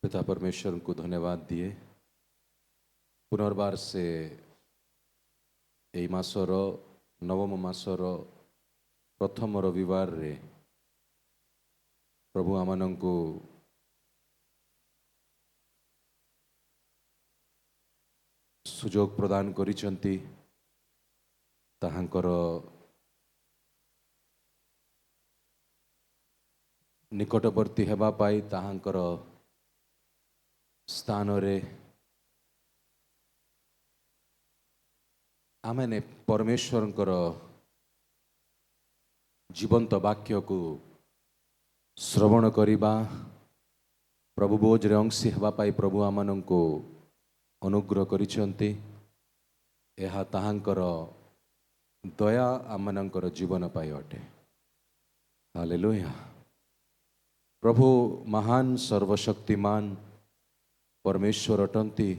पिता परमेश्वर को धन्यवाद दिए पुनर्बार से यही मासर नवम मासर प्रथम रविवार रे प्रभु आमन को सुजोग प्रदान करिसंती ताहांकर निकटवर्ती हेबा पाई ताहांकर स्थान रे आमे परमेश्वर जीवंत वाक्य को श्रवण करिबा प्रभु बोझ रे अंशी हेबा पाई प्रभु आमन को अनुग्रह करिसंती एहा ताहांकर दया आमनकर जीवन पाई अटे। हालेलुया। प्रभु महान सर्वशक्तिमान परमेश्वर अटंती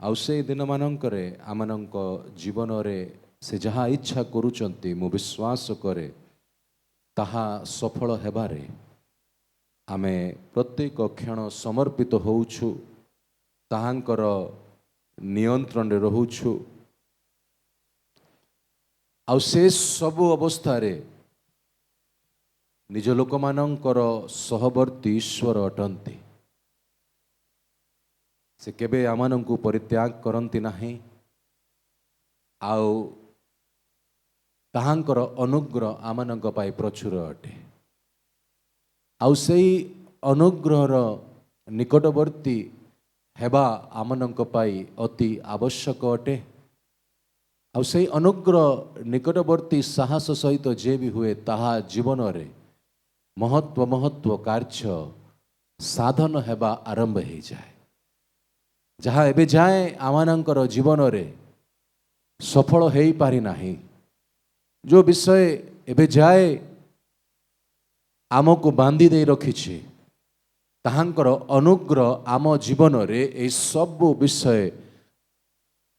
आउ से दिन मानकरे आमनक जीवन रे से जहा इच्छा करूचंती मु विश्वास करे ताहा सफल हेबारे आमे प्रत्येक क्षण समर्पित होउछु ताहांकर नियंत्रण रे रहूछु आउ से सब अवस्था रे निज लोक मानकर सहवर्ती ईश्वर अटंती से केबे आमनकु परित्याग करंती नाही आउ ताहांकर अनुग्रह आमनक पाई प्रचुर अटे आउ सेही अनुग्रहर निकटवर्ती हेबा आमनक पाई अति आवश्यक अटे आउ सेही अनुग्रह निकटवर्ती साहस सहित जे भी हुए ताहा जीवन रे महत्व कार्य साधन हेबा आरंभ हो जाए जहाँ एबे जाए आमानंकर जीवन रे सफल हो पारि नाही जो विषय एबे जाए आमको बांधी दे रखिछि ताहांकर अनुग्रह आम जीवन रे ए सब विषय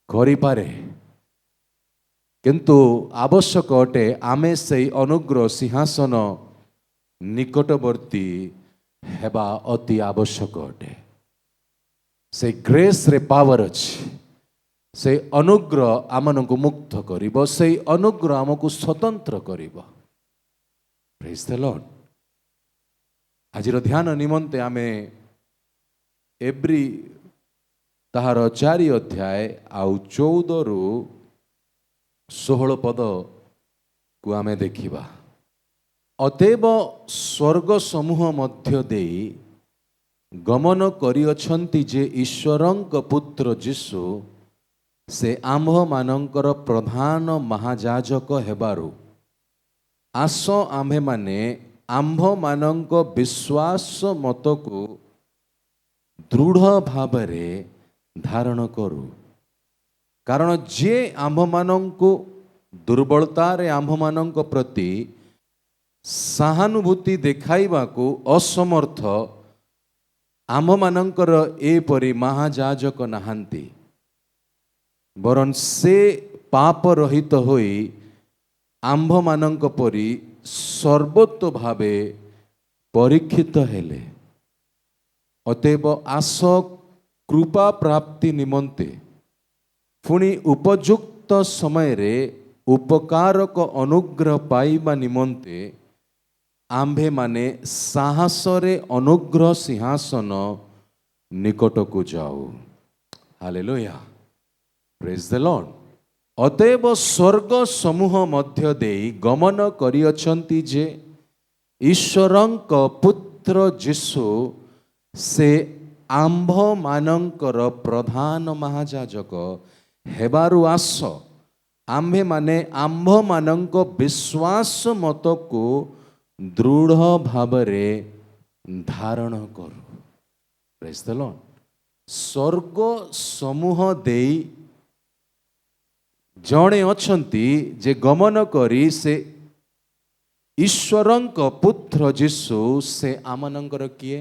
करि पारे किंतु आवश्यक अटे आमे से अनुग्रह सिंहासन निकटवर्ती हेबा अति आवश्यक अटे से ग्रेस रे पावर अछि से अनुग्रह आमनकु मुक्त करिबो से अनुग्रह आमको स्वतंत्र करिबो। Praise the Lord. आजिर ध्यान निमंते आमे एब्री ताहार 4 अध्याय आउ 14 रु 16 पद को आमे देखिबा। अतएव स्वर्ग समूह मध्य देई गमन करिअछंती जे ईश्वरंक पुत्र जीशु से आम्भ मानंकर प्रधान महायाजक हेबारु आस आम्भे माने आम्भ मानंक विश्वास मत को दृढ़ भावरे धारण करू कारण जे आम्भ मानंको दुर्बलता रे आम्भ मानंक प्रति सहानुभूति देखाइबा को असमर्थ आम्भ मानंकर एपरि महायाजक नाहांती बरन से पाप रहित होई आम्भ मानंक परि सर्वतो भावे परीक्षित हेले। अतएव आस कृपा प्राप्ति निमंते पुणी उपयुक्त समय रे उपकारक अनुग्रह पाइबा निमंते आम्भे माने साहसरे अनुग्रह सिंहासन निकट को जाओ। हालेलुया। Praise the Lord. अतएव स्वर्ग समूह मध्य देई गमन करिअछंती जे ईश्वरंक पुत्र जीशु से आम्भ मानंकर प्रधान महायाजक हेबारु आस आम्भे माने आम्भ मानंक विश्वास मत को दृढ़ भावरे धारण करू। Praise the Lord. स्वर्ग समूह देई जणे अछंती जे गमन करी से ईश्वरंक पुत्र जीशु से आमनंकर किए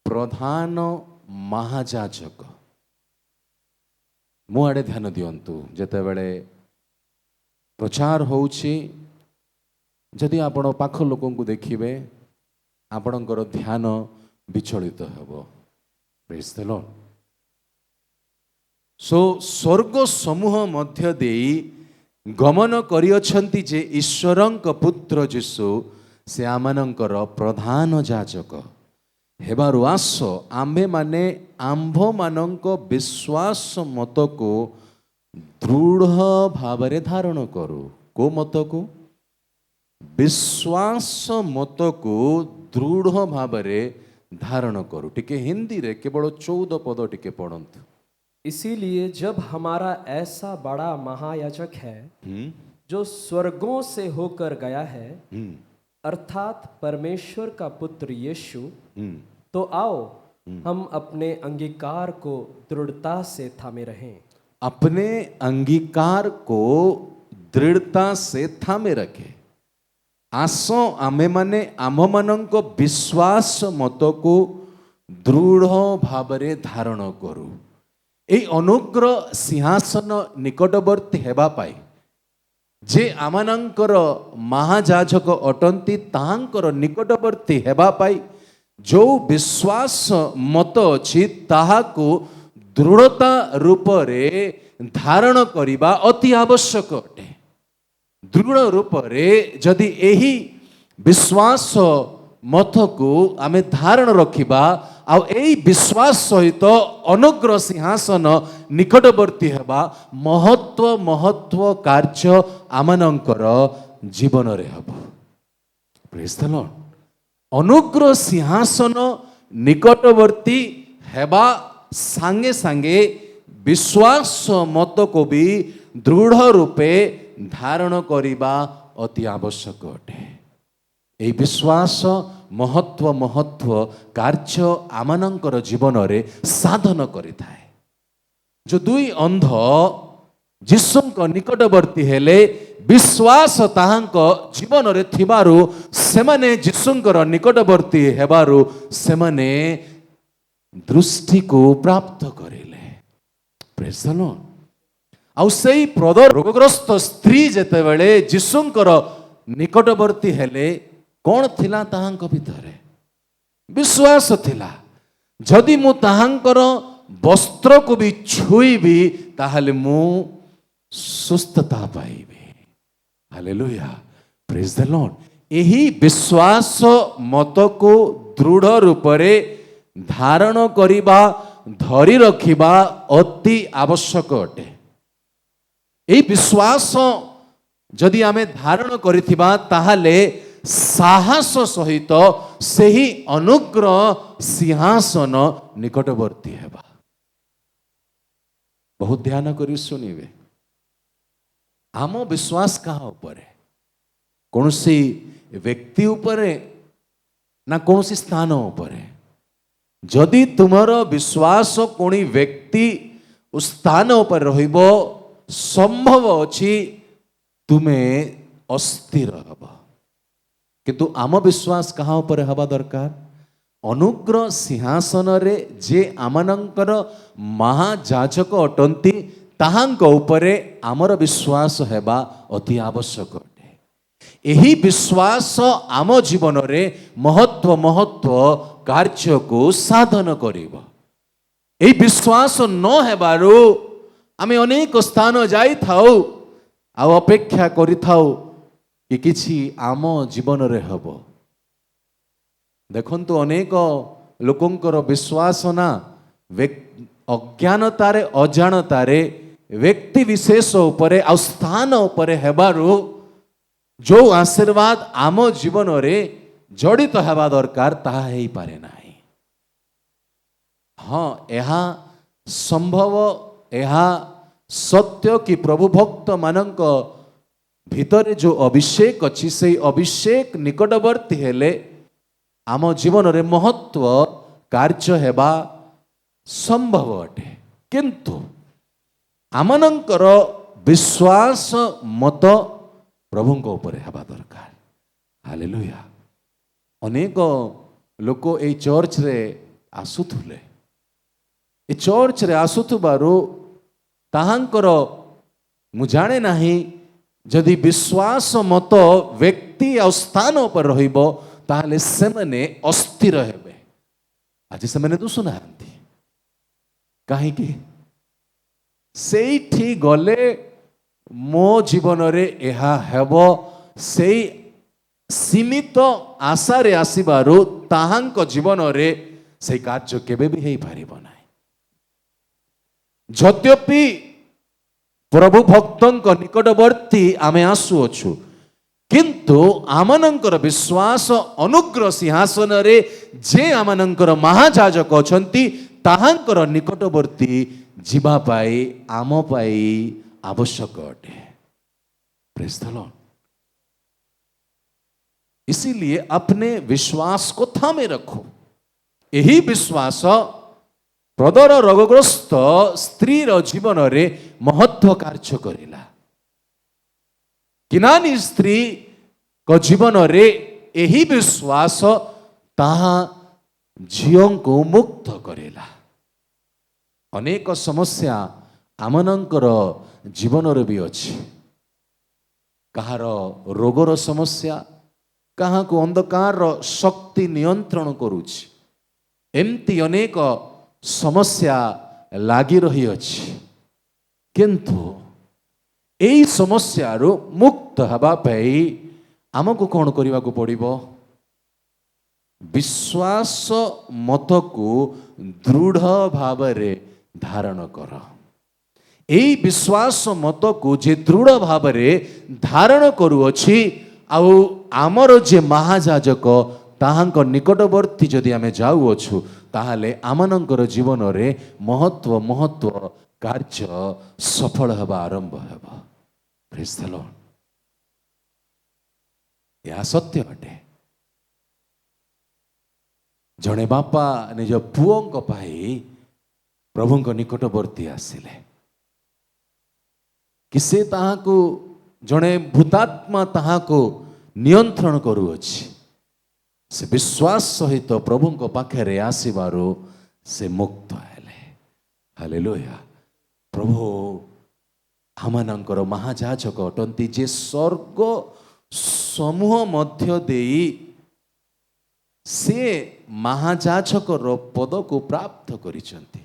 प्रधान महायाजक। मो आड़े ध्यान दियंतु जेते बेले प्रचार होउछि जदि आपण पाख लोक को देखिबे आपणकर ध्यान ବିଚଳିତ ହେବ। ପ୍ରେଜ୍ ଦ ଲର୍ଡ। ସୋ ସ୍ୱର୍ଗ ସମୂହ ମଧ୍ୟ ଦେଇ ଗମନ କରିଅଛନ୍ତି ଯେ ଈଶ୍ୱରଙ୍କ ପୁତ୍ର ଯୀଶୁ ସେ ଆମମାନଙ୍କର ପ୍ରଧାନ ଯାଜକ ହେବାରୁ ଆସ ଆମ୍ଭେମାନେ ଆମ୍ଭମାନଙ୍କ ବିଶ୍ୱାସ ମତକୁ ଦୃଢ଼ ଭାବରେ ଧାରଣ କରୁ। କେଉଁ ମତକୁ? ବିଶ୍ୱାସ ମତକୁ ଦୃଢ଼ ଭାବରେ धारण करू। टिके हिंदी रे केवल 14 पद टिके पढ़ंतु। इसीलिए जब हमारा ऐसा बड़ा महायाजक है जो स्वर्गों से होकर गया है, अर्थात परमेश्वर का पुत्र यीशु, तो आओ हम अपने अंगीकार को दृढ़ता से थामे रहें। अपने अंगीकार को दृढ़ता से थामे रखें। आस आमे माने आम मानक विश्वास मत को दृढ़ भावरे धारण करू। ए अनुग्रह सिंहासन निकटवर्ती हेबा पाई जे आमानंकर महाजाजक अटंती ताहांकर निकटवर्ती हेबा पाई जो विश्वास मत अछि ताहाको दृढ़ता रूप रे धारण करिबा अति आवश्यक अटे। दृढ़ रूप रे जदि एही विश्वास मत को आमे धारण रखिबा आ एही विश्वास सहित अनुग्रह सिंहासन निकटवर्ती हेबा महत्व कार्य आमानंकर जीवन रे हबो। Praise the Lord. अनुग्रह सिंहासन निकटवर्ती हेबा सांगे सांगे विश्वास मत को भी दृढ़ रूपे धारण करिबा अति आवश्यक अटे। एई विश्वास महत्व कार्य आमानंकर जीवन रे साधन करिथाए। जो दुई अंध जीशुंक निकटवर्ती हेले विश्वास ताहांक जीवन रे थिबारु सेमाने जीशुंकर निकटवर्ती हेबारु सेमाने दृष्टि को प्राप्त करिले। Praise the Lord. आउ सेई प्रद रोगग्रस्त स्त्री जेते बेले जीशुंकर निकटवर्ती हेले कौन थिला ताहांक भितरे? विश्वास थिला। जदि मु ताहांकर वस्त्र को भी छुईबी ताहले मु सुस्थता पाइबी। हालेलुया। Praise the Lord. एही विश्वास मत को दृढ़ रूप रे धारण करिबा धरी रखिबा अति आवश्यक अटे। एही विश्वास जदि आमे धारण करिथिबा ताहाले साहस सहित सेही अनुग्रह सिंहासन निकटवर्ती हेबा। बहुत ध्यान करी सुनिबे। आम विश्वास कहा उपरे? कौनसी व्यक्ति उपरे ना कौनसी स्थान उपरे? जदि तुमर विश्वास कोनी व्यक्ति उस स्थान उपर रहिबो संभव अछि तुमे अस्थिर हबो। किंतु आम विश्वास कहाँ उपर हवा दरकार? अनुग्रह सिंहासन रे जे आमानंकर महाजाजक अटंती ताहांक उपरे आमर विश्वास हेबा अति आवश्यक अटे। एही विश्वास आम जीवन रे महत्व कार्य को साधन करिबो। एही विश्वास न हेबारु आमे अनेक स्थान जाई थाउ आ अपेक्षा करि थाउ कि किछि आम जीवन रे हबो। देखंतु अनेक लोकंकर विश्वास ना अज्ञानतारे अजाणतारे व्यक्ति विशेष उपरे आ स्थान उपरे हेबारु जो आशीर्वाद आम जीवन रे जड़ित हेबा दरकार ताहा हेई पारे नाही। हाँ, एहा संभव, एहा सत्य कि प्रभु भक्त मानक भितरे जो अभिषेक अच्छी से अभिषेक निकटवर्ती हेले आम जीवन रे महत्व कार्य हेबा संभव अटे। किंतु आमनंकर विश्वास मत प्रभुंक उपरे हेबा दरकार। हालेलुया। अनेक लोक ए चर्च रे आसुथुले। ए चर्च रे आसुथुबारु ताहांकर मु जाने नाही जदि विश्वास मत व्यक्ति आ स्थान पर रहिबो ताहले सेमने अस्थिर हेबे। आज से दुसुना कहीं से गले मो जीवन रे एहा हेब से सीमित आशारे आसबारु ताहांक जीवन रे से कार्य केबे भी पारिब ना यद्यपि प्रभु भक्तों निकटवर्ती आमे आसुअछु किंतु आमनंकर विश्वास अनुग्रह सिंहासन रे जे आमनंकर महाजाजक अछंती ताहांकर निकटवर्ती जीवा पाई आम पाई आवश्यक अटे। Praise the Lord. इसीलिए अपने विश्वास को थामे रखो। यही विश्वास प्रदर रोगग्रस्त स्त्री जीवन रे महत्व कार्य करिला। किनानी स्त्री को जीवन रे यही विश्वास ताहा झियों को मुक्त करेला। अनेक समस्या आमनंकर जीवन रे भी अछि। कहार रोगर समस्या कहा को अंधकार शक्ति नियंत्रण करुछि एमती अनेक समस्या लागी रही अछि किंतु एई समस्या रो मुक्त हवा पाई आमको कौन करने को पड़िबो विश्वास मत को दृढ़ भाव रे धारण कर। एई विश्वास मत को जे दृढ़ भाव रे धारण करुअछि आउ आमर जे महाजाजक ताहांक निकटवर्ती जदि आमे जाउअछु ताहाले आमनंकर जीवन रे महत्व महत्व कार्य सफल हवा आरंभ हेबा। Praise the Lord. यह सत्य अटे। जड़े बापा निज पुओं पाई प्रभुंक निकटवर्ती आसिले कि से ताहाको जड़े भूतात्मा ताहाको नियंत्रण करुअछि से विश्वास सहित प्रभुंक पाखे आसबारू से मुक्त हेले। हालेलुया। प्रभु आमनंकर महाजाजक अटंती जे स्वर्ग समूह मध्य देई से महाजाजक पद को प्राप्त करिसंती।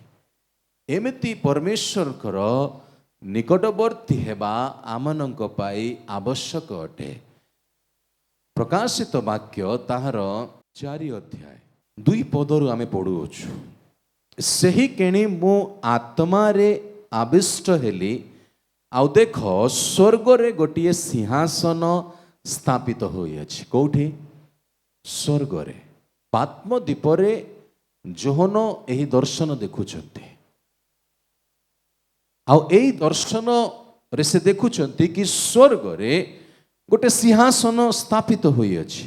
एमिति परमेश्वर निकटवर्ती हेबा आमनंक पाई आवश्यक अटे। प्रकाशित वाक्य ताहार 4 अध्याय 2 पदरु आमे पढुअछु। सही केणी मु आत्मा रे आविष्ट हेली आउ देख स्वर्ग रे गोटिए सिंहासन स्थापित होई अछि। कोठी? स्वर्ग रे। पात्मदीप रे जोहन एही दर्शन देखुछंती आउ एही दर्शन रे से देखुछंती कि स्वर्ग रे गोटे सिंहासन स्थापित होई अछि।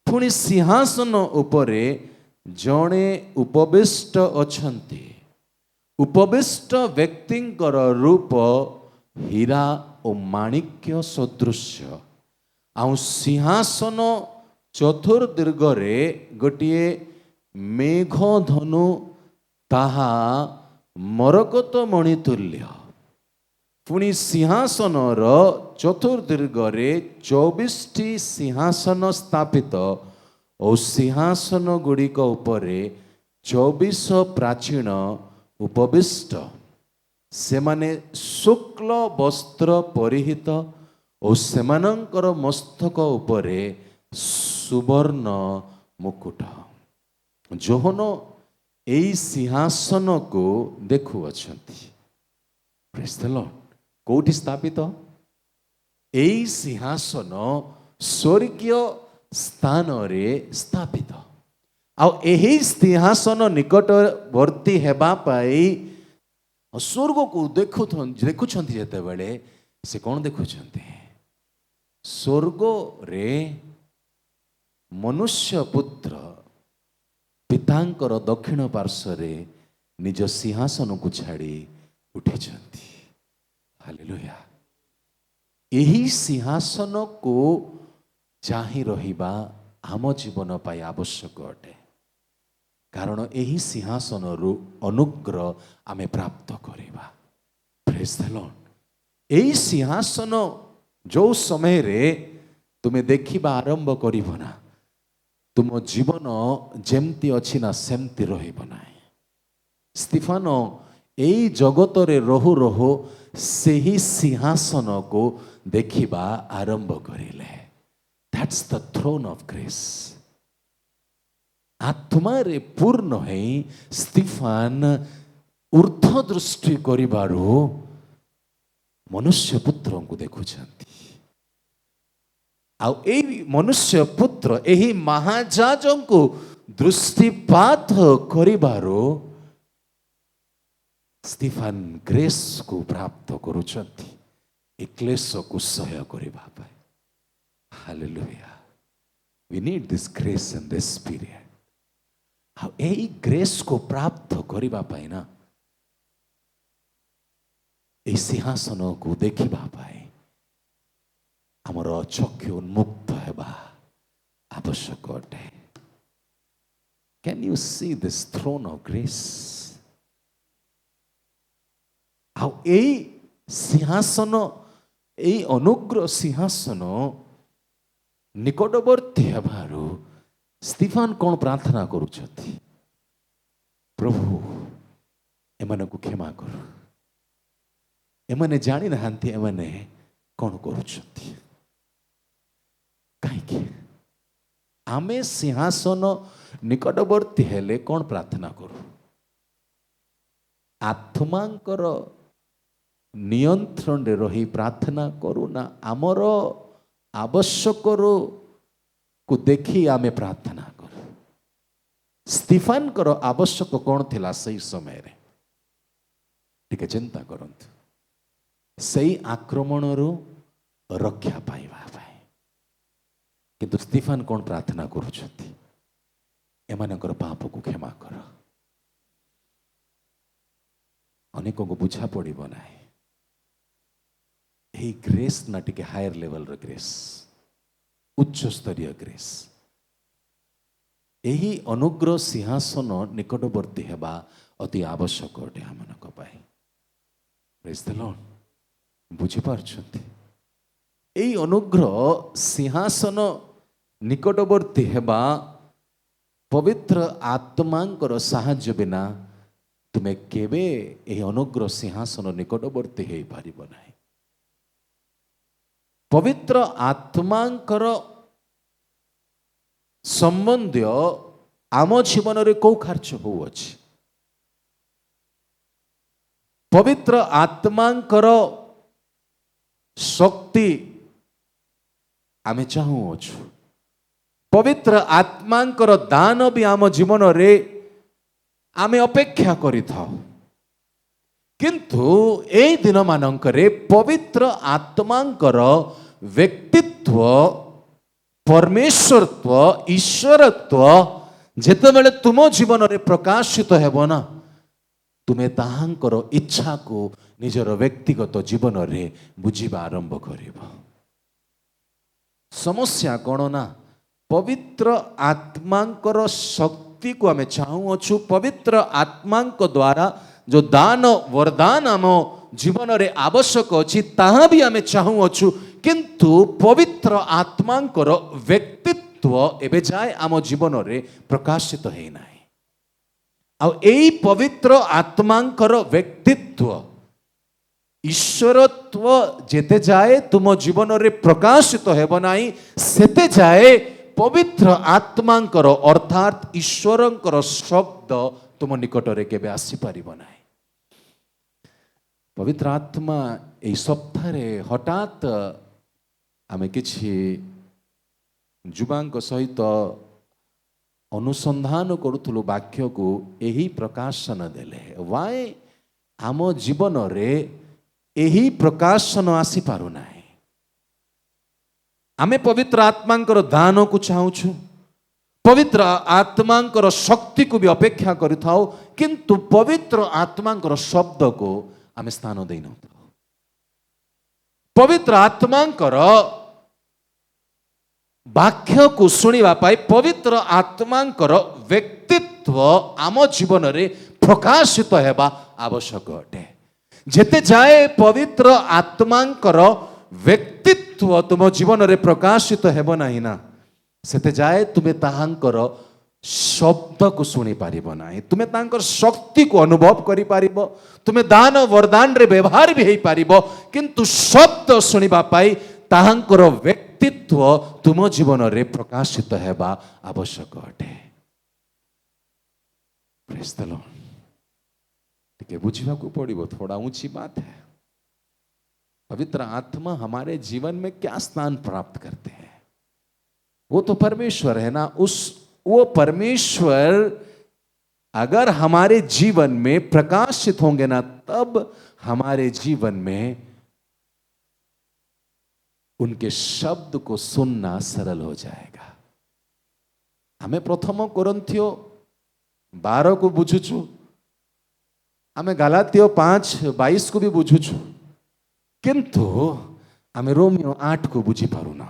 पुणी सिंहासन उपरे जणे उपविष्ट अछंती। उपविष्ट व्यक्तिंकर रूप हीरा और माणिक्य सदृश्य आउ सिंहासन चतुर्दीर्घ रे गोटिए मेघ धनु ताहा मरकत मणितुल्य। पुणी सिंहासन चतुर्दीर्घ रे 24टी सिंहासन स्थापित और सिंहासन गुड़िक उपरे 24 प्राचीन उपविष्ट। सेमाने शुक्ल वस्त्र परिहित और सेमानंकर मस्तक उपरे सुवर्ण मुकुट। जोहन एई सिंहासन को देखुअछंती। Praise the Lord. कोठी स्थापित? एई सिंहासन स्वर्गीय स्थान रे स्थापित। आ एही सिंहासन निकटवर्ती हेबा पाई स्वर्ग को देखुछंती जेते बेले से कौन देखुछंती? स्वर्ग रे मनुष्य पुत्र पितांकर दक्षिण पार्श्व रे निज सिंहासन को छाड़ी उठिछंती। हालेलुया। यही सिंहासन को चाहि रहिबा आम जीवन पाई आवश्यक अटे। कारण यही सिंहासन रु अनुग्रह आमे प्राप्त करिबा। Praise the Lord. यही सिंहासन जो समय रे तुमे देखिबा आरंभ करिबो ना तुम जीवन जेमती अच्छी ना सेमती रहिब नाही। स्तिफान एई जगतरे रहु रहु सेही सिंहासन को देखिबा आरंभ करिले। That's the throne of grace. आत्मारे पूर्ण है स्तिफान ऊर्ध्व दृष्टि करिबारु मनुष्य पुत्र को देखुछंती। आ एई मनुष्य पुत्र एही महाजाजों को दृष्टिपात करिबारु स्तिफान ग्रेस को प्राप्त करुछंती ए क्लेश को सहय करिबा पाए। Hallelujah. We need this grace and this period. आ एई ग्रेस को प्राप्त करिबा पाए ना ए सिंहासन को देखिबा पाए आमर चक्षु उन्मुक्त हेबा आवश्यक अटे। Can you see this throne of grace? आ एई सिंहासन एई अनुग्रह सिंहासन निकटवर्ती हेबारु स्तिफान कौन प्रार्थना करुछथि? प्रभु एमानकु क्षमा करू, एमाने जानि नाहांती एमाने कौन करुछथि। कहीं आमे सिंहासन निकटवर्ती हेले कौन प्रार्थना करू? आत्मांकर नियंत्रण रे रही प्रार्थना करू ना आमर आवश्यक को देखी आमे प्रार्थना करू? स्तिफान कर आवश्यक कौन थिला सही समय रे? टिके चिंता करंतु। सही आक्रमण रु रक्षा पाइबा पाए। किंतु स्तिफान कौन प्रार्थना करुछथि? एमानकर पाप को क्षमा कर। अनेक को बुझा पड़िबो नाही। एही ग्रेस ना टिके हायर लेवल र ग्रेस, उच्च स्तरीय ग्रेस। एही अनुग्रह सिंहासन निकटवर्ती हेबा अति आवश्यक अटे आमनक पाए। Praise the Lord. बुझी पारछथि? एई अनुग्रह सिंहासन निकटवर्ती हेबा पवित्र आत्मांकर साहाय्य बिना तुमे केबे एही अनुग्रह सिंहासन निकटवर्ती हेई पारिबो नाही। पवित्र आत्मांकर संबंध आम जीवन रे को कार्य हो अछि? पवित्र आत्मांकर शक्ति आमे चाहू अछु। पवित्र आत्मांकर दान भी आम जीवन रे आमे अपेक्षा करि थाउ। किंतु ए दिन मानकरे पवित्र आत्मांकर व्यक्तित्व, परमेश्वरत्व, ईश्वरत्व जेतेबेले तुम जीवन रे प्रकाशित हेबो ना तुमे ताहांकर इच्छा को निजर व्यक्तिगत जीवन रे बुझिबा आरंभ करिबो। समस्या कौन ना पवित्र आत्मांकर शक्ति को आमे चाहू अछु। पवित्र आत्मांक द्वारा जो दान वरदान आम जीवन रे आवश्यक अछि ताहा भी आमे चाहू अछु। किंतु पवित्र आत्मांकर व्यक्तित्व एबे जाय आम जीवन रे प्रकाशित हे नाही। आ एई पवित्र आत्मांकर व्यक्तित्व ईश्वरत्व जेते जाए तुम जीवन रे प्रकाशित हेबो नाही सेते जाए पवित्र आत्मांकर अर्थात ईश्वरंकर शब्द तुम निकट रे केबे आसी पारिबो नाही। पवित्र आत्मा ए सप्ताह रे हठात आमे किछि जुबांक सहित अनुसंधान करुथुलु वाक्य को एही प्रकाशन देले। वाय आम जीवन रे एही प्रकाशन आसी पारु नाही। आमे पवित्र आत्मांकर दान को चाहूछु, पवित्र आत्मांकर शक्ति को भी अपेक्षा करिथाउ, किंतु पवित्र आत्मांकर शब्द को आमे स्थान देई न। पवित्र आत्मांकर वाक्य को सुनिबा पाई पवित्र आत्मांकर व्यक्तित्व आम जीवन रे प्रकाशित हेबा आवश्यक अटे। जेते जाए पवित्र आत्मांकर व्यक्तित्व तुम जीवन रे प्रकाशित हेबो नाही ना सेते जाए तुमे ताहांकर शब्द को शुणी पारिबो नाही, तुमे तांकर शक्ति को अनुभव करि पारिबो, तुमे दान वरदान रे व्यवहार भी हेई पारिबो, किंतु शब्द शुणिबा पाई ताहांकर व्यक्तित्व तुम जीवन रे प्रकाशित हेबा आवश्यक अटे। Praise the Lord. टिके बुझिबा को पड़िबो, थोड़ा ऊंची बात है। पवित्र आत्मा हमारे जीवन में क्या स्थान प्राप्त करते हैं? वो तो परमेश्वर है ना। वो परमेश्वर अगर हमारे जीवन में प्रकाशित होंगे ना, तब हमारे जीवन में उनके शब्द को सुनना सरल हो जाएगा। हमें प्रथम कोरिन्थियो 12 को बुझुचु, हमें गलातियो 5:22 को भी बुझुचु, किंतु हमें रोमियो 8 को बुझी पारुना।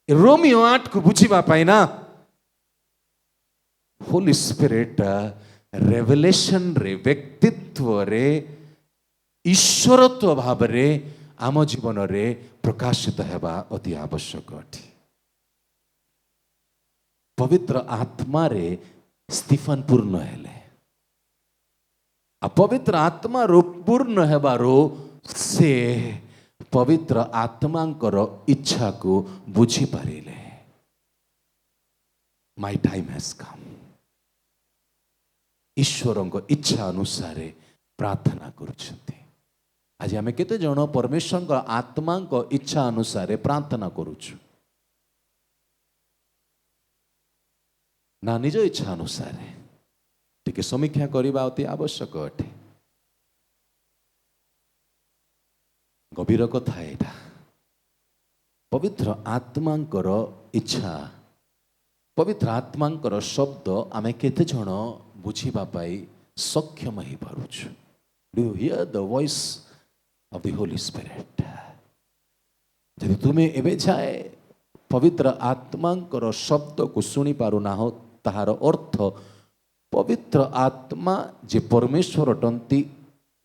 रोमियो 8 को बुझीबा पाई ना, होली स्पिरिट रेवलेशन रे व्यक्तित्व रे ईश्वरत्व भाव रे आम जीवन रे प्रकाशित हेबा अति आवश्यक अटे। पवित्र आत्मा रे स्टीफन पूर्ण हेले। पवित्र आत्मा रो पूर्ण हेबारो से पवित्र आत्मांकर इच्छा को बुझी पारिले। My time has come. ईश्वर को इच्छा अनुसार प्रार्थना करुछंती। आज आमे केते जण परमेश्वर को आत्मा को इच्छा अनुसार प्रार्थना करुछु ना निज इच्छा अनुसार? टिके समीक्षा करबा अति आवश्यक अटे। गभीर कथा एटा। पवित्र आत्मांकर इच्छा, पवित्र आत्मांकर शब्द आमे केते जण बुझीबा पाई सक्षम ही पारुछु? Do you hear the voice of the holy spirit? यदि तुमे एबे जाए पवित्र आत्मांकर शब्द को सुनी पारु ना हो, ताहार अर्थ पवित्र आत्मा जे परमेश्वर अटंती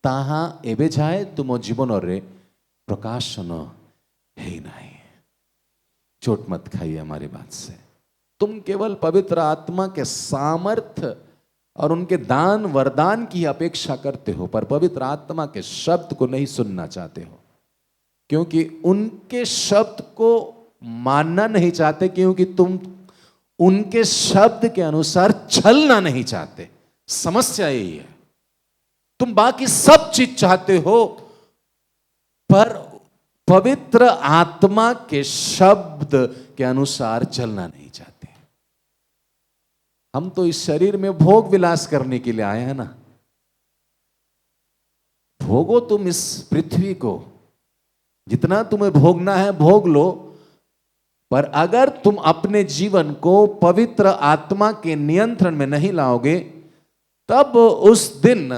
ताहा एबे जाए तुम जीवन रे प्रकाशन है नहीं। चोट मत खाइए हमारी बात से। तुम केवल पवित्र आत्मा के सामर्थ्य और उनके दान वरदान की अपेक्षा करते हो, पर पवित्र आत्मा के शब्द को नहीं सुनना चाहते हो, क्योंकि उनके शब्द को मानना नहीं चाहते, क्योंकि तुम उनके शब्द के अनुसार चलना नहीं चाहते। समस्या यही है। तुम बाकी सब चीज चाहते हो, पर पवित्र आत्मा के शब्द के अनुसार चलना नहीं चाहते। हम तो इस शरीर में भोग विलास करने के लिए आए हैं ना। भोगो तुम इस पृथ्वी को, जितना तुम्हें भोगना है भोग लो, पर अगर तुम अपने जीवन को पवित्र आत्मा के नियंत्रण में नहीं लाओगे, तब उस दिन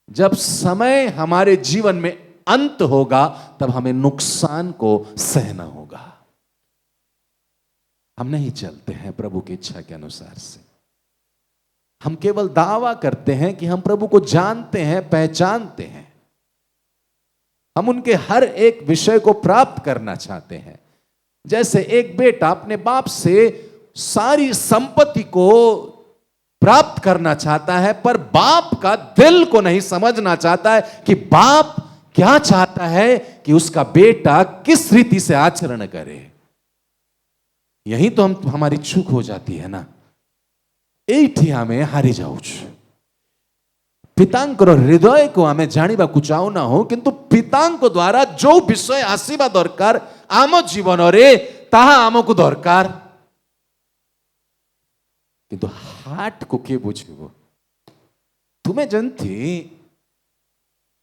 जब समय हमारे जीवन में अंत होगा, तब हमें नुकसान को सहना होगा। हम नहीं चलते हैं प्रभु की इच्छा के अनुसार से। हम केवल दावा करते हैं कि हम प्रभु को जानते हैं, पहचानते हैं। हम उनके हर एक विषय को प्राप्त करना चाहते हैं। जैसे एक बेटा अपने बाप से सारी संपत्ति को प्राप्त करना चाहता है, पर बाप का दिल को नहीं समझना चाहता है कि बाप क्या चाहता है कि उसका बेटा किस रीति से आचरण करे। यही तो हमारी चूक हो जाती है ना। एठी हमें हारी जाउछु। पितांकर हृदय को आमे जानिबा को चाहू ना हो, किंतु पितांक द्वारा जो विषय आसीबा दरकार आम जीवन रे ताहा आमको दरकार, किंतु हार्ट को के बुझिबो? तुम्हें जनती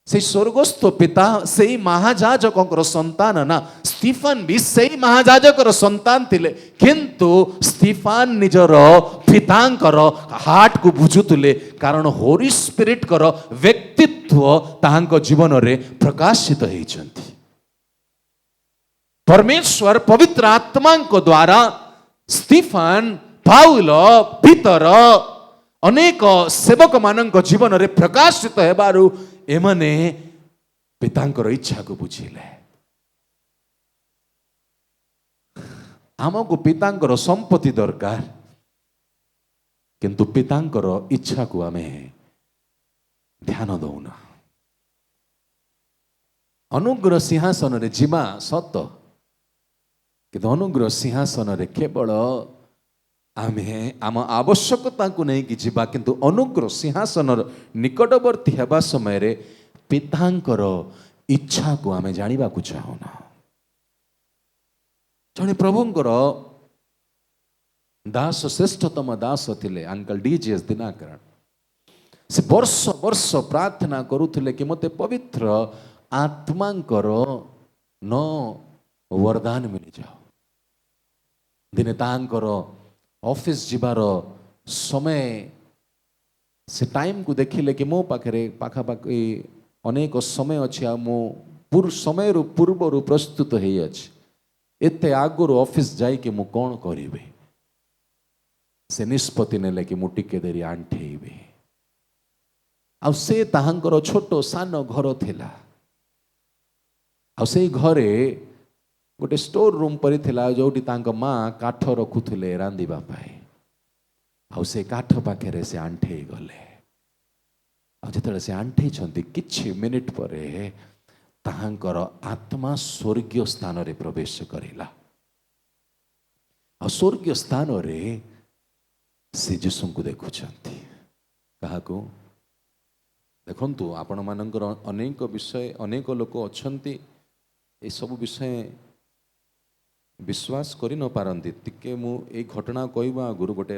से स्वर्गस्थ पिता से महाजाजकर संतान ना। स्टीफन भी से महाजाजकर संतान थिले, किंतु स्टीफन निजर पितांकर हार्ट को बुझुतले, कारण होली स्पिरिट कर व्यक्तित्व ताहांक जीवन रे प्रकाशित होइछंती। परमेश्वर पवित्र आत्मा को द्वारा स्टीफन, पाउल, पीतर अनेक सेवक मानक जीवन रे प्रकाशित हेबारु एमने पितांकर इच्छा को बुझिले। आमको पितांकर संपत्ति दरकार किंतु पितांकर इच्छा को आमे ध्यान दौना। अनुग्रह सिंहासन रे जीवा सत किंतु अनुग्रह सिंहासन रे केवल आमे आम आवश्यकता को नहीं कि जीवा किंतु अनुग्रह सिंहासन निकटवर्ती हेबा समय रे पितांकर इच्छा को आमे जानिबा को चाहुना। जने प्रभुंकर दास श्रेष्ठतम दास थिले अंकल डीजीएस दिनाकरण। से वर्ष वर्ष प्रार्थना करुथिले कि मते पवित्र आत्मांकर न वरदान मिली जाओ। दिने तांकर ऑफिस जिबार समय से टाइम को देखिले कि मो पाखरे पाखापाखि अनेक समय अच्छी आ मो समय पूर्व प्रस्तुत है अच्छी एते आगुर ऑफिस जाई कि मु कौन करिवे से निष्पत्ति नेले कि मु टिके देरी आंठेइबे। आ से ताहांकर छोटो सान घर थिला। आ से घरे गोटे स्टोर रूम परि थिला जोटी तांक मां काठ रखुथिले रांदिबा पाए। आ से काठ पाखरे से आंठेइ गले। आ जेतले से आंठेइ छंती किछि मिनिट परे ताहांकर आत्मा स्वर्गीय स्थान रे प्रवेश करिला। आ स्वर्गीय स्थान रे से जीसु को देखुछंती। काहाको देखंतु आपण मानकर अनेक विषय अनेक लोक अछंती ए सब विषय विश्वास करि न पारंती। तिके मु ए घटना कहबा गुरु गोटे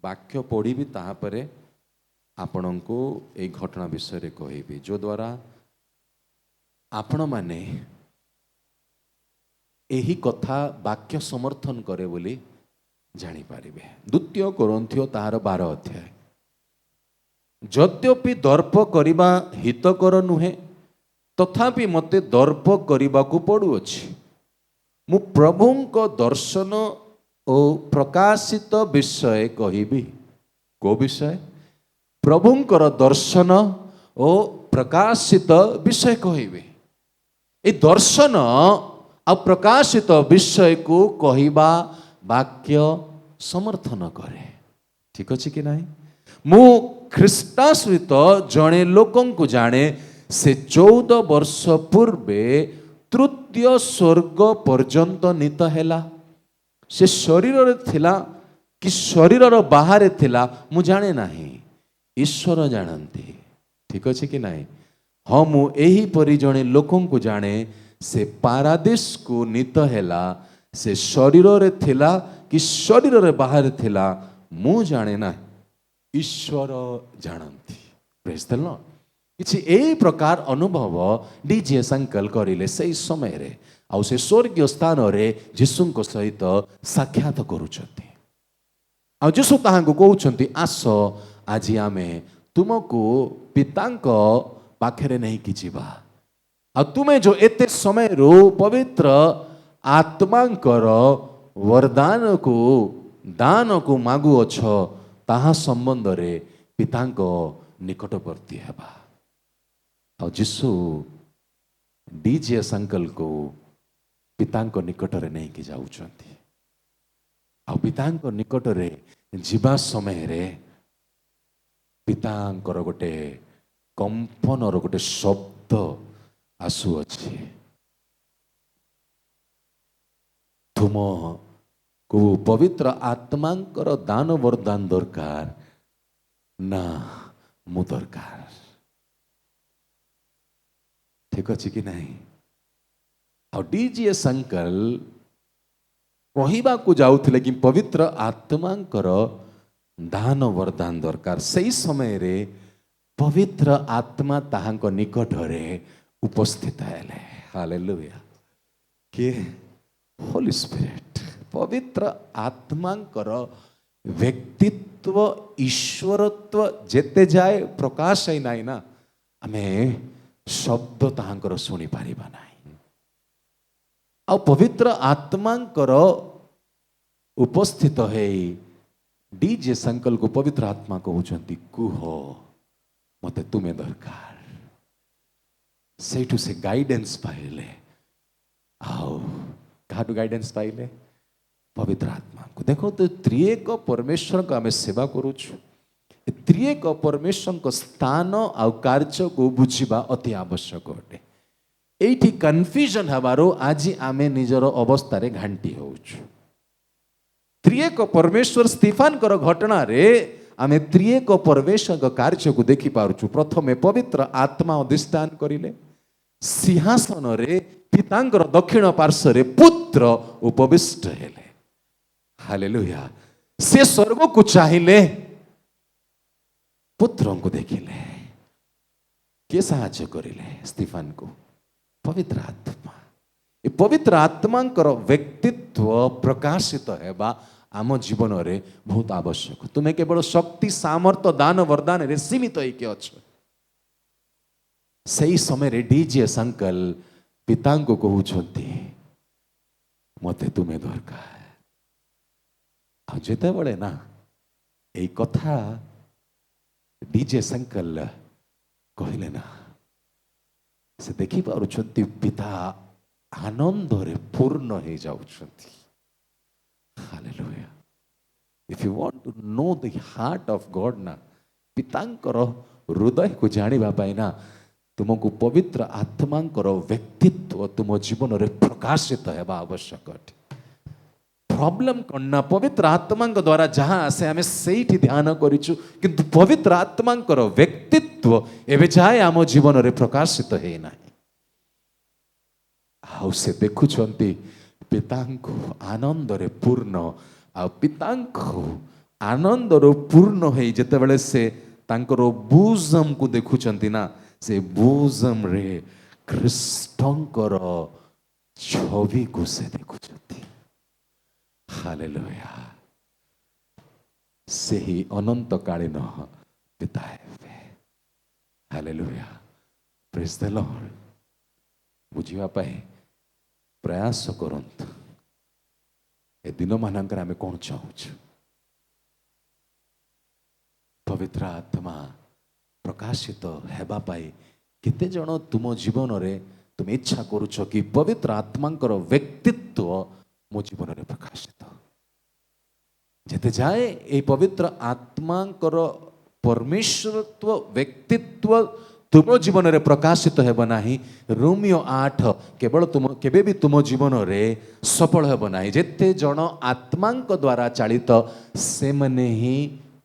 वाक्य पढ़ी ताहा परे आपणको ए घटना विषय रे कहबी जो द्वारा आपण माने एही कथा वाक्य समर्थन करे बोली जानी पारिबे। द्वितीय कोरिन्थियो तार 12 अध्याय। यद्यपि दर्प करिबा हितकर नुहे तथापि मते दर्प करिबा को पड़ुअछि। मु प्रभुंको दर्शन ओ प्रकाशित विषय कहिबी। को विषय? प्रभुंकर दर्शन ओ प्रकाशित विषय कहिबी। ए दर्शन आ प्रकाशित विषय को कहिबा वाक्य समर्थन करे। ठीक अछि कि नहीं? मु ख्रीष्टा सहित जणे लोकं को जाने से 14 वर्ष पूर्वे तृतीय स्वर्ग पर्यंत नीत हैला। से शरीर रे थिला कि शरीर रो बाहर थिला मु जाने नाही, ईश्वर जानती। ठीक अछि कि नहीं? हाँ मु एही परि जणे लोकं को जाने से पारादीस को नीत हैला। से शरीर रे थिला कि शरीर रे बाहर थिला मु जाने ना, ईश्वर जानती। Praise the Lord. किछि एही प्रकार अनुभव डीजीएस अंकल करिले सही समय रे आ से स्वर्गीय स्थान रे जीसुଙ୍କ सहित साक्षात करूछंती। आ जीसु ताहांको कहउछंती आस आज आमे तुमको पितांक पाखरे नहीं कि जीवा। आ तुमे जो एते समय रो पवित्र आत्मांकर वरदान को दान को मागु अछ ताहा संबंध रे पितांक निकटवर्ती हेबा। आ जीसु डीजीएस अंकल को पितांक निकट रे नहीं कि जाउछंती। आ पितांक निकट रे जीवा समय रे पितांकर गोटे कंपन रो गोटे शब्द आसु अछि। तुम को पवित्र आत्मांकर दान वरदान दरकार ना मु दरकार। ठीक अछि कि नहीं? और डीजीएस अंकल कहवा को जाउथिले कि पवित्र आत्मांकर दान वरदान दरकार। सही समय रे पवित्र आत्मा ताहांको निकट रे उपस्थित हैले। हालेलुया। के होली स्पिरिट पवित्र आत्मांकर व्यक्तित्व ईश्वरत्व जेते जाए प्रकाश है नाई ना आमे शब्द ताहांकर सुनी पारिबा नाही। आ पवित्र आत्मांकर उपस्थित है डीजे संकल को पवित्र आत्मा कहउछंती कुह मते तुमे दरकार। सेठू से गाइडेंस पाइले। आओ काटू गाइडेंस पाइले पवित्र आत्मा को देखो तो त्रिएक परमेश्वर को आम सेवा करुछु त्रिएक परमेश्वर को स्थान आ कार्य को बुझा अति आवश्यक अटे एठी कन्फ्यूजन हबारो आज आमे निजर अवस्था घांटी होउछु त्रिएक परमेश्वर स्टीफान कर घटना रे आमे त्रिएक परमेश्वर कार्य को देखि पारुछु प्रथमे पवित्र आत्मा अधिष्ठान करिले सिंहासन रे पितांकर दक्षिण पार्श्व रे पुत्र उपविष्ट हेले हालेलुया से स्वर्ग को चाहिए पुत्र को देखिले के साहाय्य करिले स्टीफान को पवित्र आत्मा ये पवित्र आत्मा व्यक्तित्व प्रकाशित हेबा आम जीवन रे बहुत आवश्यक तुम्हें केवल शक्ति सामर्थ्य दान वरदान रे सीमित होइके अछ सही समय रे डीजे संकल पिता को कहउछंती मते तुम्हें दरकार आ जेते बळे ना एई कथा डीजे संकल कहले ना से देखि पारुछंती पिता आनंद रे पूर्ण हो जाउछंती hallelujah if you want to know the heart of God ना पितांकर हृदय को जानिबा पाई ना तुमको पवित्र आत्मांकर व्यक्तित्व तुम जीवन रे प्रकाशित हेबा आवश्यक अटे प्रॉब्लम कन्ना पवित्र आत्मा द्वारा जहाँ आसे आमे सेठी ध्यान करिछु किंतु पवित्र आत्मांकर व्यक्तित्व एबे जाए आम जीवन रे प्रकाशित हे नाही आउ से देखुछंती पितांको आनंद रे पूर्ण आ पितांको आनंद रो पूर्ण हे जेतेबेले से तांकर बुजम को देखुछंती ना से बुजम रे ख्रिस्टंकर छवि को से देखुछंती हालेलुया से ही अनंत कालीन पिता हेबे हालेलुया प्रेज द लॉर्ड बुझिबा पाए प्रयास करंतु ए दिन मानकर आमे कोन चाहूछु पवित्र आत्मा प्रकाशित हेबा पाए केते जण तुम जीवन रे तुम इच्छा करूछ कि पवित्र आत्मांकर व्यक्तित्व मो जीवन रे प्रकाशित जेते जाए ए पवित्र आत्मांकर परमेश्वरत्व व्यक्तित्व तुम जीवन रे प्रकाशित हेब नाही रोमियो 8 केवल तुम केबे भी तुम जीवन रे सफल हेब नाही जेते जण आत्मांक द्वारा चालित से मने ही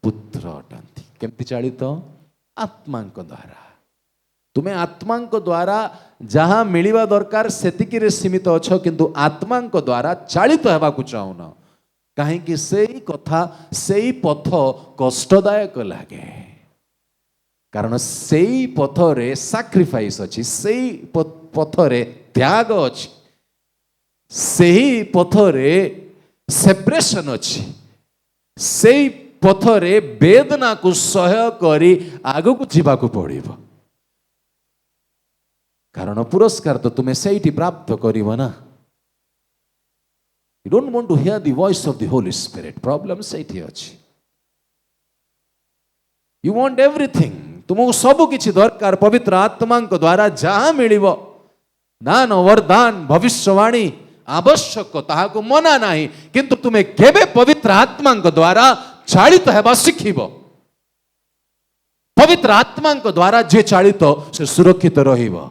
पुत्र अटंती केमति चालित आत्मांक द्वारा तुम्हें आत्मांक द्वारा जहाँ मिलिबा दरकार सेतिकी रे सीमित अछ किंतु आत्मांक द्वारा चालित हेबा को चाहुना काहे कि सेई कथा सेई पथ कष्टदायक लागे कारण सेई पथरे सैक्रिफाइस अछि सेई पथरे त्याग अछि सेई पथरे सेपरेशन अछि सेई पथरे वेदना को सह्य करी आगु को जीवा को पड़िबो कारण पुरस्कार तो तुम्हें सेठी प्राप्त करिवो ना you don't want to hear the voice of the holy spirit problem सेठी अछि यू वांट एवरीथिंग तुमको सब किछि दरकार पवित्र आत्मा द्वारा जहाँ मिलिबो दान वरदान भविष्यवाणी आवश्यक ताहाको मना नाही किंतु तुम्हें केबे पवित्र आत्मा द्वारा चालित हेबा शिखिबो पवित्र आत्मा द्वारा जे चालित से सुरक्षित रहिबो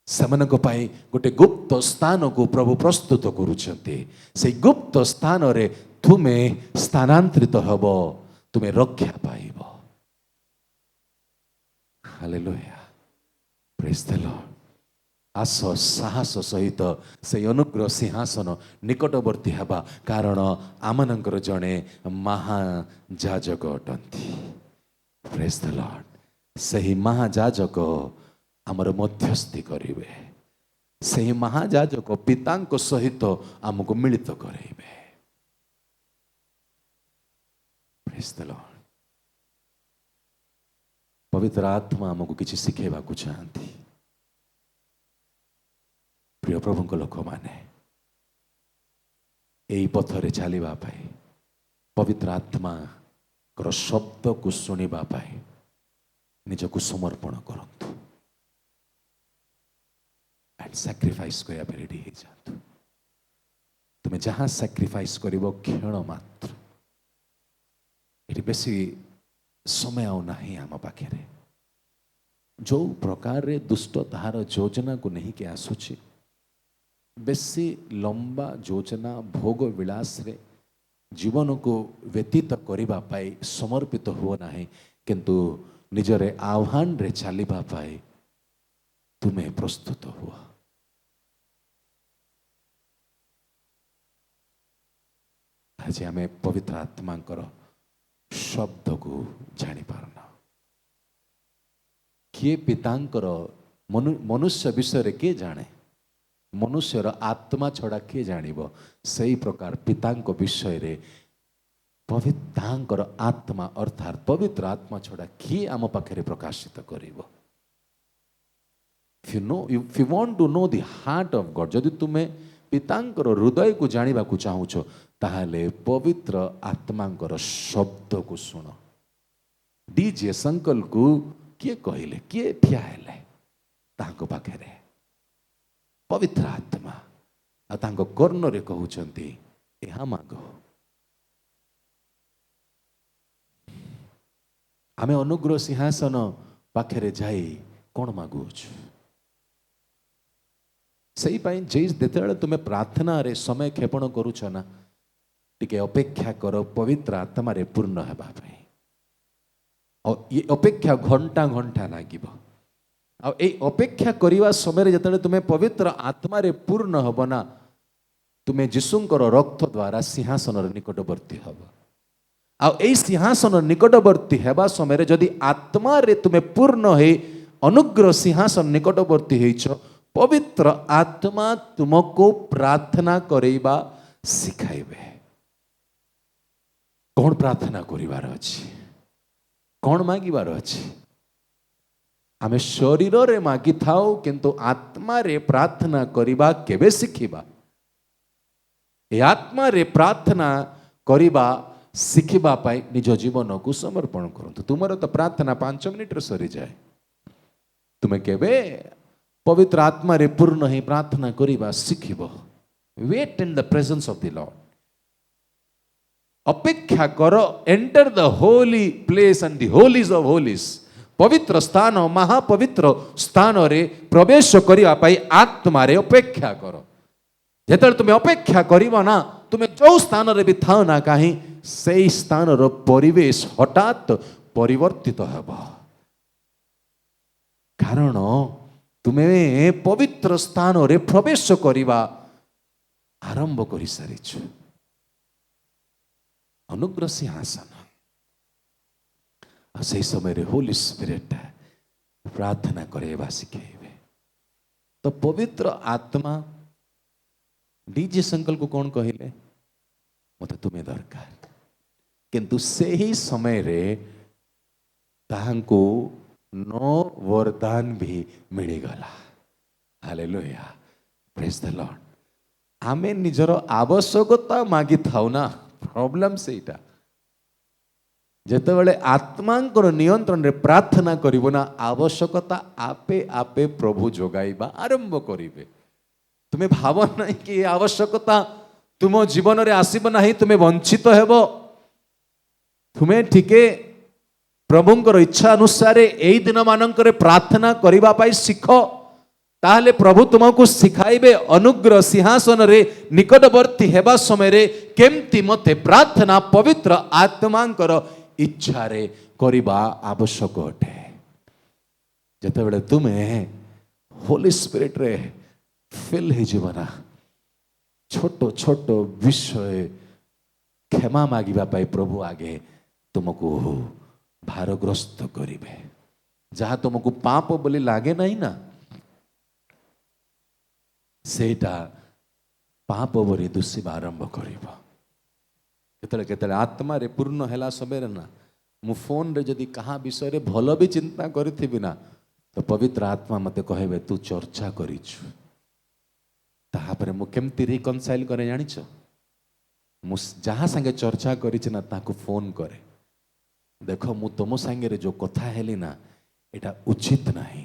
सेमानक पाई गोटे गुप्त स्थान को प्रभु प्रस्तुत करुछंती से गुप्त स्थान रे तुम्हें स्थानांतरित हबो तुम्हें रक्षा पाइबो हालेलुया प्रेज द लॉर्ड आस साहस सहित से अनुग्रह सिंहासन निकटवर्ती हेबा कारण आमनकर जणे महाजाजक अटंती प्रेज द लॉर्ड सही महाजाजक आमर मध्यस्थी करिवे सही महाजाजक पितांक सहित आमको मिलित करेइबे प्रेज द लॉर्ड पवित्र आत्मा आमको किछि शिखेबा को चाहती प्रिय प्रभु लोक माने एई पथरे चलिबा पाई पवित्र आत्मा कर शब्द को सुनिबा पाई निजको समर्पण करंतु एंड सैक्रिफाइस को रेडी हो जातु तुम जहाँ सैक्रिफाइस करिवो क्षण मात्र ये बेसी समय नहीं आम पाखे जो प्रकार रे दुष्ट ताहार योजना को नहीं के आसुची बेसी लंबा योजना भोग विलास रे जीवन को व्यतीत करिबा पाई समर्पित हुओ नाही किंतु निजरे आह्वान रे चलिबा पाई तुम्हें प्रस्तुत हुआ। आज आम पवित्र आत्मा शब्द को जानी पारना किए पितांकर मनुष्य विषय रे किए जाने मनुष्यर आत्मा छड़ा किए जानिबो सही प्रकार पितांक विषय रे पवित्रांकर आत्मा अर्थात पवित्र आत्मा छड़ा किए आम पाखे प्रकाशित करिवो। If you want to know the heart of God जदि तुम्हें पितांकर हृदय को जानिबा को चाहुछ ताहले पवित्र आत्मांकर शब्द को सुन। डीजे संकल को किए कहले किए ठिया हेले तांको पाखे पवित्र आत्मा आ तांको कर्ण रे कहउचंती एहा मागो। आमे अनुग्रह सिंहासन पाखे जाई कौन मागुछ सही पाई जेतेबेले तुम्हें प्रार्थना रे समय क्षेपण करुछ ना टिके अपेक्षा कर पवित्र आत्मा रे पूर्ण हेबा पाई और ये अपेक्षा घंटा घंटा लागिबो आ ए अपेक्षा करिवा समय रे जेतेबेले तुम्हें पवित्र आत्मा रे पूर्ण हब ना तुम्हें यीशुंकर रक्त द्वारा सिंहासन रे निकटवर्ती हब आ ए सिंहासन निकटवर्ती हेबा समय रे जदि आत्मा रे तुम्हें पूर्ण हे अनुग्रह सिंहासन निकटवर्ती हेछ पवित्र आत्मा तुमको प्रार्थना करेबा सिखाइबे। कौन प्रार्थना करिवार अछि कौन मागिबार अछि आमे शरीर रे मागी थाओ किंतु आत्मा रे प्रार्थना करिबा केबे सिखिबा ए आत्मा रे प्रार्थना करिबा सिखिबा पाई निज जीवन को समर्पण करंतु। तुमर तो प्रार्थना 5 मिनिट रे सरी जाए तुम्हें केबे पवित्र आत्मा रे पूर्ण ही प्रार्थना करिबा सिखिबो। Wait in the presence of the lord अपेक्षा करो enter the holy place and the holies of holies पवित्र स्थान महापवित्र स्थान रे प्रवेश करिया पाई आत्मा रे अपेक्षा करो। जेतले तुम्हें अपेक्षा करिबो ना तुम्हें जो स्थान रे भी थाओ ना काहे सेई स्थान रो परिवेश हठात परिवर्तित हेबो कारण तुम्हें पवित्र स्थान रे प्रवेश करिबा आरंभ करि सारिछ। अनुग्रह सिंहासन से समय रे होली स्पिरिट प्रार्थना करेबा सिखेबे तो पवित्र आत्मा डीजे संकल को कौन कहले मते तुम्हें दरकार किंतु से ही समय रे ताहांको नो वरदान भी मिली गला। Hallelujah praise the Lord. आमे निजर आवश्यकता मागी थाउ ना प्रॉब्लम से इटा जेतेबेले आत्मांकर नियंत्रण रे प्रार्थना करिवो ना आवश्यकता आपे आपे प्रभु जोगाइबा आरंभ करिवे। तुम्हें भाव नहीं कि आवश्यकता तुम जीवन रे आसीब नहीं तुम्हें वंचित हेबो तुम्हें ठीके प्रभुंकर इच्छा अनुसार एई दिन मानकर प्रार्थना करिबा पाई सिखो ताहले प्रभु तुमको सिखाइबे अनुग्रह सिंहासन रे निकटवर्ती हेबा समय रे केमती मते प्रार्थना पवित्र आत्मांकर इच्छा रे करिबा आवश्यक अटे। जेतेबेले तुम्हें होली स्पिरिट रे फिल हे जीवना छोटो छोटो विषय क्षमा मागिबा पाई प्रभु आगे तुमको भारग्रस्त करिबे जहाँ तुमको पाप बोली लागे नहीं ना सेटा पाप बोली दुसिबा आरंभ करिबा। केतले केतले आत्मा रे पूर्ण हेला समय ना मु फोन रे जदि कहा विषय रे भलो भी चिंता करिथिबि ना तो पवित्र आत्मा मते कहबे तू चर्चा करिछु ताहापरे मु केमती रिकनसाइल करे जानिछ मु जहाँ संगे चर्चा करिछि ना ताको फोन करे देखो मु तुम संगे रे जो कथा हेली ना एटा उचित नहीं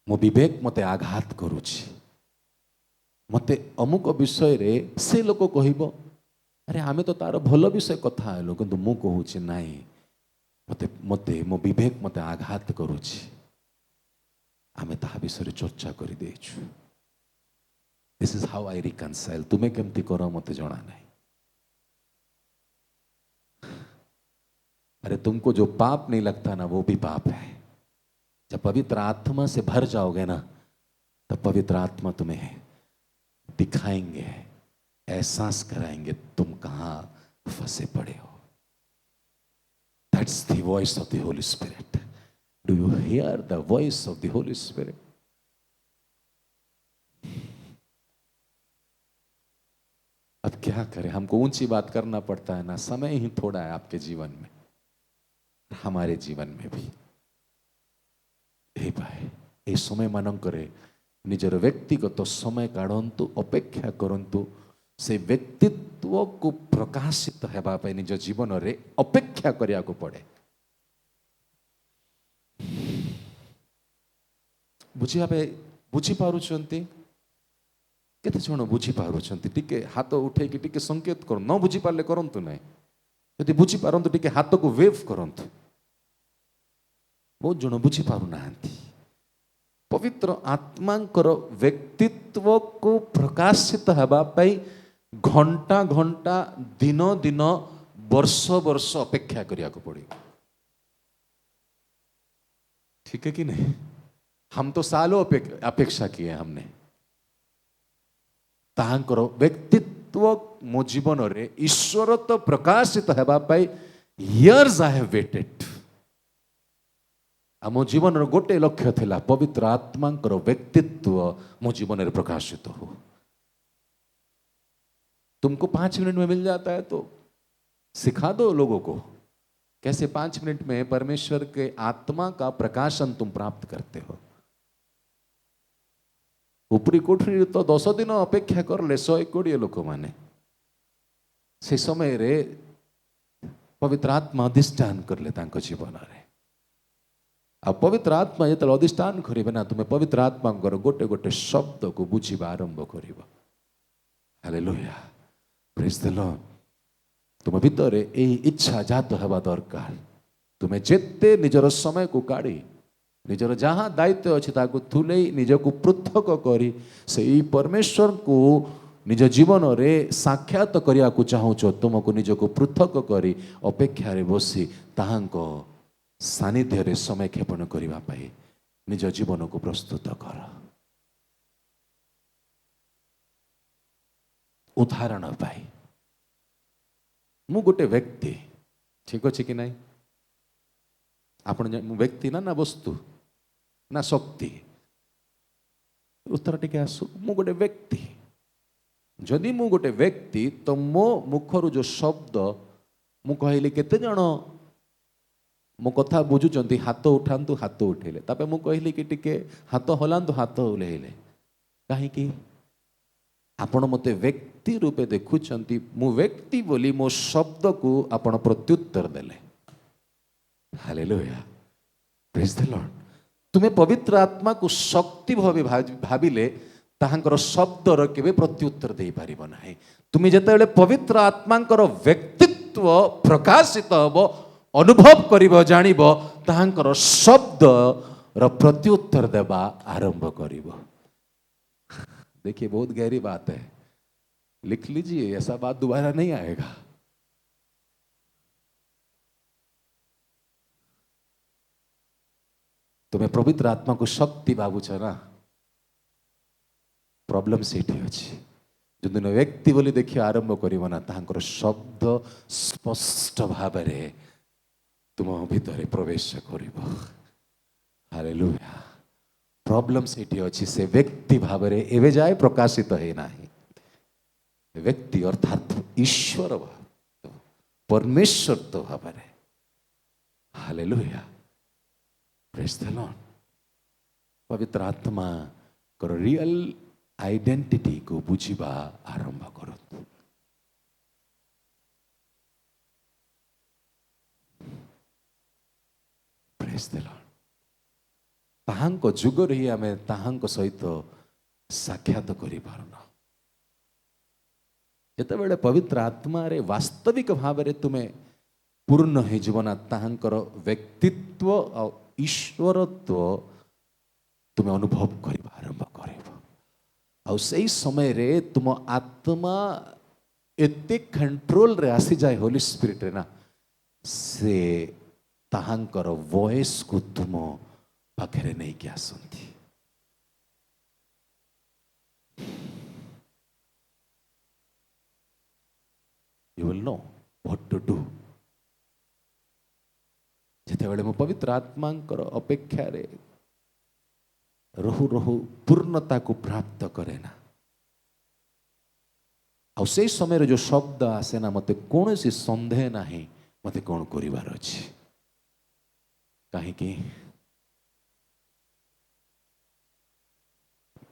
मो विवेक मते आघात करुछि मते अमुक विषय रे से लोक कहब अरे आमे तो तार भल विषय कथा हेलु किंतु मु कहूची नाही मते मते मो विवेक मते आघात करूची आमे ताहा विषय चर्चा करि देछु this is how I reconcile तुमे केमती करो मते जणा नाही अरे तुमको जो पाप नहीं लगता ना वो भी पाप है जब पवित्र आत्मा से भर जाओगे ना तब पवित्र आत्मा तुम्हें दिखाएंगे एहसास कराएंगे तुम कहां फंसे पड़े हो that's the voice of the holy spirit do you hear the voice of the holy spirit अब क्या करें हमको ऊंची बात करना पड़ता है ना समय ही थोड़ा है आपके जीवन में हमारे जीवन में भी हे भाई ए समय मानकरे निजर व्यक्तिगत समय काढ़ंतु अपेक्षा करंतु से व्यक्तित्व को प्रकाशित हेबा पे निज जीवन रे अपेक्षा करिया को पड़े बुझिया पे बुझी पारुचंती केते जण बुझी पारुचंती टिके हाथ उठे कि टिके संकेत कर न बुझी पारले करंतु नाही यदि बुझी पारंतु टिके हाथ को वेव करंतु बहुत जन बुझी पारु नांती पवित्र आत्मांकर व्यक्तित्व को प्रकाशित हेबा पई घंटा घंटा दिन दिन वर्ष वर्ष अपेक्षा करिया को पड़ी ठीक है कि नहीं हम तो सालों अपेक्षा किए हमने ताहांकर व्यक्तित्व मो जीवन रे ईश्वर तो प्रकाशित हेबा पई इयर्स आई हैव वेटेड मो जीवन गोटे लक्ष्य थिला पवित्र आत्मांकर व्यक्तित्व मो जीवन रे प्रकाशित हो तुमको 5 मिनट में मिल जाता है तो सिखा दो लोगों को कैसे 5 मिनट में परमेश्वर के आत्मा का प्रकाशन तुम प्राप्त करते हो ऊपरी कोठरी तो 10 दिन अपेक्षा कर ले 120 लोक माने से समय रे पवित्र आत्मा अधिष्ठान कर ले तांको जीवन रे आ पवित्र आत्मा जो अधिष्ठान करेंगे ना तुम्हें पवित्र आत्मा गोटे गोटे शब्द को बुझा आरंभ कर हालेलुया प्रेज द लॉर्ड तुम भितर ए इच्छा जात हवा दरकार तुम्हें जेते निजर समय को काढ़ी निजर जहाँ दायित्व अच्छी ताको तुले निजको पृथक करी से परमेश्वर को निज जीवन रे साक्षात करिया को चाहूच तुमको निजको पृथक करी अपेक्षा रे बसी ताहांको सानिध्य रे समय क्षेपण करिवा पाई निज जीवन को प्रस्तुत कर उदाहरण पाई मु गोटे व्यक्ति ठीक अच्छे कि नहीं आपण व्यक्ति ना ना वस्तु ना शक्ति उत्तर टिके आसु मु गोटे व्यक्ति जदि मु गोटे व्यक्ति तो मो मुखर जो शब्द मु कहली केते जण मो कथा बुझुचंती हाथ उठांतु हाथ उठेले तापे मु कहली कि टिके हाथ हलांतु हाथ उलेले काहे कि आपण मते व्यक्ति रूपे देखुचंती मु व्यक्ति बोली मो शब्द को आपण प्रत्युत्तर देले हालेलुया प्रेज द लॉर्ड तुम्हें पवित्र आत्मा को शक्ति भावे भाबिले ताहांकर शब्द र केबे प्रत्युत्तर दे पारिबो नाही तुम्हें जेतेबेले पवित्र आत्मांकर व्यक्तित्व प्रकाशित हबो अनुभव करिब जानिब ताहांकर शब्द र प्रत्युत्तर देबा आरंभ करिब देखिए बहुत गहरी बात है लिख लीजिए ऐसा बात दोबारा नहीं आएगा तुम्हें पवित्र आत्मा को शक्ति भावुच ना प्रॉब्लम सेठी अछि जो दिन व्यक्ति बोली देखिए आरंभ करिब ना ताहांकर शब्द स्पष्ट भाबरे तुम भीतर प्रवेश करिब हालेलुया प्रॉब्लम सेठी अछि से व्यक्ति भाबरे एवे जाय प्रकाशित है नाही व्यक्ति अर्थात ईश्वर भाव परमेश्वर तो भाबरे हालेलुया प्रेज द लॉर्ड पवित्र आत्मा कर रियल आइडेंटिटी को बुझिबा आरंभ करत प्रेज द लॉर्ड ताहांको जुगर ही आमे ताहांको सहित साक्षात करि पारुना ଯେତେବେଳେ ପବିତ୍ର ଆତ୍ମାରେ ବାସ୍ତବିକ ଭାବରେ ତୁମେ ପୂର୍ଣ୍ଣ ହେଇଯିବ ନା ତାହାଙ୍କର ବ୍ୟକ୍ତିତ୍ୱ ଆଉ ଈଶ୍ୱରତ୍ୱ ତୁମେ ଅନୁଭବ କରିବା ଆରମ୍ଭ କରିବ। ଆଉ ସେଇ ସମୟରେ ତୁମ ଆତ୍ମା ଏତେ କଣ୍ଟ୍ରୋଲରେ ଆସିଯାଏ ହୋଲି ସ୍ପିରିଟରେ ନା, ସେ ତାହାଙ୍କର ଭଏସ୍କୁ ତୁମ ପାଖରେ ନେଇକି ଆସନ୍ତି। You will know what to do। ଯେତେବେଳେ ମୁଁ ପବିତ୍ର ଆତ୍ମାଙ୍କର ଅପେକ୍ଷାରେ ରହୁ ରହୁ ପୂର୍ଣ୍ଣତାକୁ ପ୍ରାପ୍ତ କରେ ନା, ଆଉ ସେଇ ସମୟରେ ଯୋଉ ଶବ୍ଦ ଆସେ ନା, ମୋତେ କୌଣସି ସନ୍ଦେହ ନାହିଁ ମୋତେ କ'ଣ କରିବାର ଅଛି। କାହିଁକି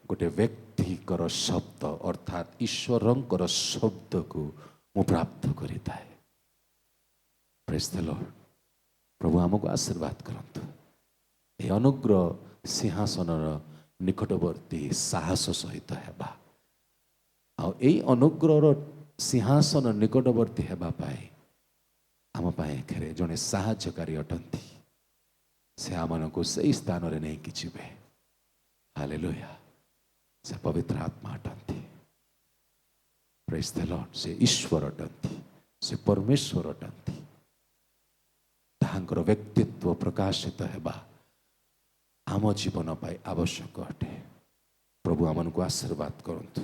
ଗୋଟେ ବ୍ୟକ୍ତିଙ୍କର ଶବ୍ଦ ଅର୍ଥାତ୍ ଈଶ୍ୱରଙ୍କର ଶବ୍ଦକୁ ମୁଁ ପ୍ରାପ୍ତ କରିଥାଏ। ପ୍ରେଜ୍ ଦ ଲର୍ଡ। ପ୍ରଭୁ ଆମକୁ ଆଶୀର୍ବାଦ କରନ୍ତୁ। ଏହି ଅନୁଗ୍ରହ ସିଂହାସନର ନିକଟବର୍ତ୍ତୀ ସାହସ ସହିତ ହେବା, ଆଉ ଏଇ ଅନୁଗ୍ରହର ସିଂହାସନ ନିକଟବର୍ତ୍ତୀ ହେବା ପାଇଁ ଆମ ପାଖରେ ଜଣେ ସାହାଯ୍ୟକାରୀ ଅଟନ୍ତି। ସେ ଆମମାନଙ୍କୁ ସେଇ ସ୍ଥାନରେ ନେଇକି ଯିବେ। ହାଲେଲୁୟା। ସେ ପବିତ୍ର ଆତ୍ମା ଅଟନ୍ତି। ପ୍ରେଜ୍ ଦ ଲର୍ଡ। ସେ ଈଶ୍ୱର ଅଟନ୍ତି, ସେ ପରମେଶ୍ୱର ଅଟନ୍ତି। ତାହାଙ୍କର ବ୍ୟକ୍ତିତ୍ୱ ପ୍ରକାଶିତ ହେବା ଆମ ଜୀବନ ପାଇଁ ଆବଶ୍ୟକ ଅଟେ। ପ୍ରଭୁ ଆମମାନଙ୍କୁ ଆଶୀର୍ବାଦ କରନ୍ତୁ।